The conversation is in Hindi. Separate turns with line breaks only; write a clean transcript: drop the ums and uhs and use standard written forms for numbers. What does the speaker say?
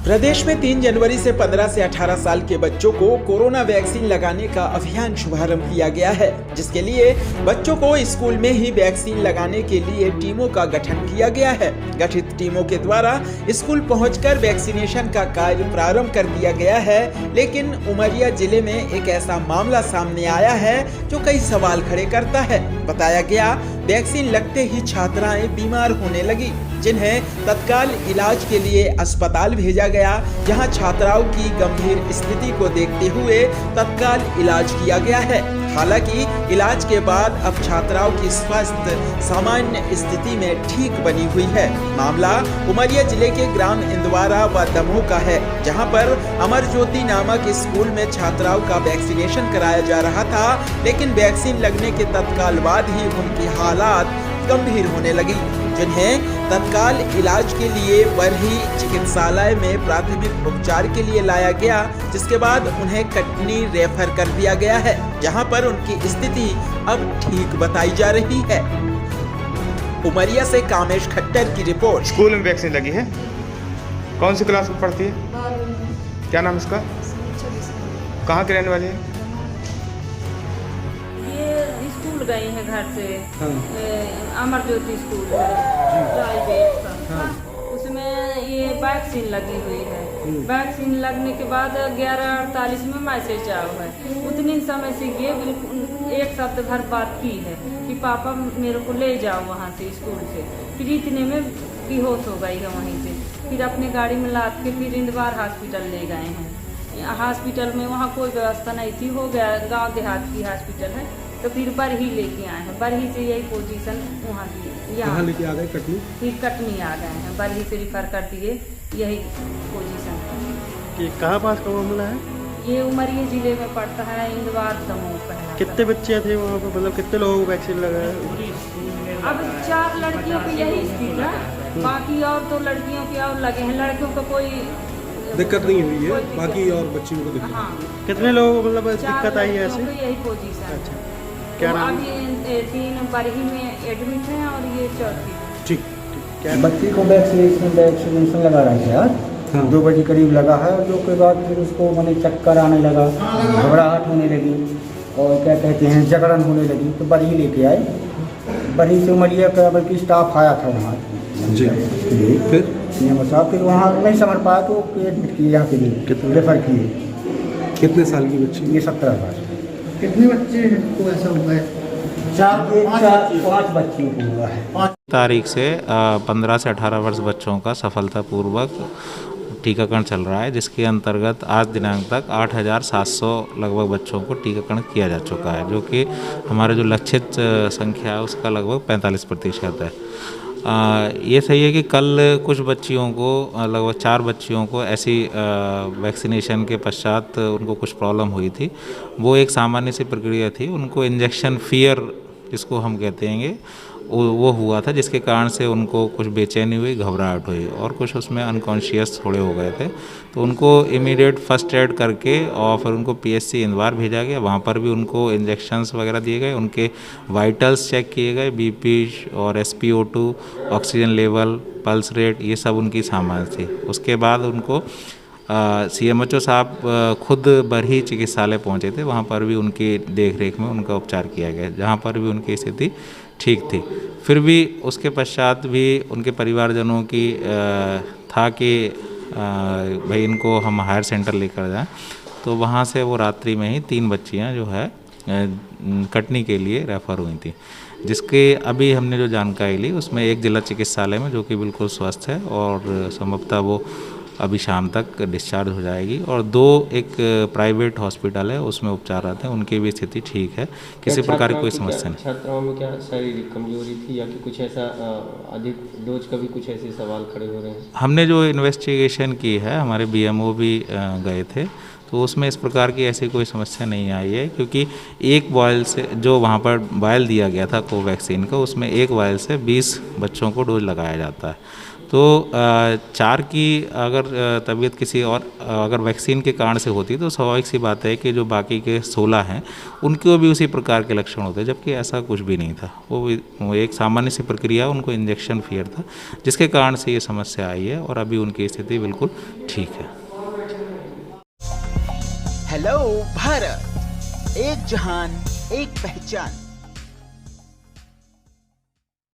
प्रदेश में 3 जनवरी से 15 से 18 साल के बच्चों को कोरोना वैक्सीन लगाने का अभियान शुभारंभ किया गया है, जिसके लिए बच्चों को स्कूल में ही वैक्सीन लगाने के लिए टीमों का गठन किया गया है। गठित टीमों के द्वारा स्कूल पहुंचकर वैक्सीनेशन का कार्य प्रारंभ कर दिया गया है। लेकिन उमरिया जिले में एक ऐसा मामला सामने आया है जो कई सवाल खड़े करता है। बताया गया, वैक्सीन लगते ही छात्राएं बीमार होने लगी, जिन्हें तत्काल इलाज के लिए अस्पताल भेजा गया, जहां छात्राओं की गंभीर स्थिति को देखते हुए तत्काल इलाज किया गया है। हालांकि इलाज के बाद अब छात्राओं की स्वास्थ्य सामान्य स्थिति में ठीक बनी हुई है। मामला उमरिया जिले के ग्राम इंदवारा व दमोह का है, जहां पर अमर ज्योति नामक स्कूल में छात्राओं का वैक्सीनेशन कराया जा रहा था, लेकिन वैक्सीन लगने के तत्काल बाद ही उनकी हालात गंभीर होने लगी, जिन्हें तत्काल इलाज के लिए बरही चिकित्सालय में प्राथमिक उपचार के लिए लाया गया, जिसके बाद उन्हें कटनी रेफर कर दिया गया है, जहां पर उनकी स्थिति अब ठीक बताई जा रही है। उमरिया से कामेश खट्टर की रिपोर्ट।
स्कूल में वैक्सीन लगी है, कौन सी क्लास में पढ़ती है? क्या नाम इसका? कहाँ के रहने वाली है?
गई हैं घर से। अमर ज्योति स्कूल है प्राइवेट संस्था, उसमें ये वैक्सीन लगी हुई है। वैक्सीन लगने के बाद 11:48 में मैसेज आया है। उतनी समय से ये बिल्कुल एक शब्द भर बात की है कि पापा मेरे को ले जाओ वहाँ से स्कूल से। फिर इतने में बेहोश हो गई है वहीं से। फिर अपने गाड़ी में लाद के फिर इंदवार हॉस्पिटल ले गए हैं। हॉस्पिटल में वहाँ कोई व्यवस्था नहीं थी, हो गया गांव देहात की हॉस्पिटल है, तो फिर बरही लेके आए हैं। बरही से यही पोजीशन वहाँ की, यहाँ
लेके आ गए कटनी,
फिर कटनी आ गए हैं। बरही से रिफर कर दिए, यही पोजीशन।
ये कहाँ पास का मामला है?
ये उमरिया जिले में पड़ता है, इंदवार दमोह पहला।
कितने बच्चे थे वहाँ पे, मतलब कितने लोगों को वैक्सीन लगाया?
अब 4 लड़कियों की यही स्थिति है, बाकी और तो लड़कियों के और लगे हैं। लड़कियों को कोई
दिक्कत नहीं हुई है, बाकी और बच्चियों को दिक्कत।
हाँ,
कितने लोगों को मतलब दिक्कत आई है ऐसे?
यही पोजीशन।
अच्छा, क्या नाम?
अभी 3 बरही में एडमिट हैं और ये 4थी।
ठीक, क्या
बच्ची को वैक्सीनेशन लगा रहे थे यार।
हाँ।
2 बजे करीब लगा है, और 2 के बाद फिर उसको मैंने चक्कर आने लगा, घबराहट होने लगी और क्या कहते हैं जगड़न होने लगी, तो बरही लेके आए। बरही से उमरिया का बल्कि स्टाफ आया था वहाँ
जी,
फिर वहाँ नहीं समझ पाया तो एडमिट किए, यहाँ के लिए रेफर किए।
कितने साल की बच्ची?
ये 17 साल।
कितने बच्चे को ऐसा हुआ है?
5 बच्चियों को हुआ है।
तारीख से 15 से 18 वर्ष बच्चों का सफलतापूर्वक टीकाकरण चल रहा है, जिसके अंतर्गत आज दिनांक तक 8,700 लगभग बच्चों को टीकाकरण किया जा चुका है, जो कि हमारे जो लक्षित संख्या है उसका लगभग 45% है। ये सही है कि कल कुछ बच्चियों को, लगभग 4 बच्चियों को ऐसी वैक्सीनेशन के पश्चात उनको कुछ प्रॉब्लम हुई थी। वो एक सामान्य सी प्रक्रिया थी, उनको इंजेक्शन फियर जिसको हम कहते हैं वो हुआ था, जिसके कारण से उनको कुछ बेचैनी हुई, घबराहट हुई और कुछ उसमें अनकॉन्शियस थोड़े हो गए थे। तो उनको इमीडिएट फर्स्ट एड करके और फिर उनको PSC इंदवार भेजा गया। वहाँ पर भी उनको इंजेक्शंस वगैरह दिए गए, उनके वाइटल्स चेक किए गए, BP और SpO2, oxygen level, pulse rate, ये सब उनकी सामान्य थी। उसके बाद उनको CMHO साहब खुद बरही चिकित्सालय पहुँचे थे, वहाँ पर भी उनकी देखरेख में उनका उपचार किया गया, जहाँ पर भी उनकी स्थिति ठीक थी। फिर भी उसके पश्चात भी उनके परिवारजनों की था कि भाई इनको हम हायर सेंटर लेकर जाएं, तो वहाँ से वो रात्रि में ही 3 बच्चियाँ जो है कटनी के लिए रेफ़र हुई थी, जिसके अभी हमने जो जानकारी ली उसमें एक जिला चिकित्सालय में जो कि बिल्कुल स्वस्थ है और संभवतः वो अभी शाम तक डिस्चार्ज हो जाएगी, और 2 एक प्राइवेट हॉस्पिटल है उसमें उपचाररत हैं, उनकी भी स्थिति ठीक है, किसी प्रकार की कोई समस्या नहीं।
छात्राओं में क्या शारीरिक कमजोरी थी या कि कुछ ऐसा अधिक डोज का भी कुछ ऐसे सवाल खड़े हो रहे हैं?
हमने जो इन्वेस्टिगेशन की है, हमारे BMO भी गए थे, तो उसमें इस प्रकार की ऐसी कोई समस्या नहीं आई है, क्योंकि एक वायल से जो वहाँ पर वायल दिया गया था कोवैक्सीन का, उसमें एक वायल से 20 बच्चों को डोज लगाया जाता है। तो 4 की अगर तबीयत किसी और अगर वैक्सीन के कारण से होती तो स्वाभाविक सी बात है कि जो बाकी के 16 हैं उनको भी उसी प्रकार के लक्षण होते, जबकि ऐसा कुछ भी नहीं था। वो एक सामान्य सी प्रक्रिया, उनको इंजेक्शन फियर था जिसके कारण से ये समस्या आई है और अभी उनकी स्थिति बिल्कुल ठीक है।
हेलो भारत, एक जहान एक पहचान।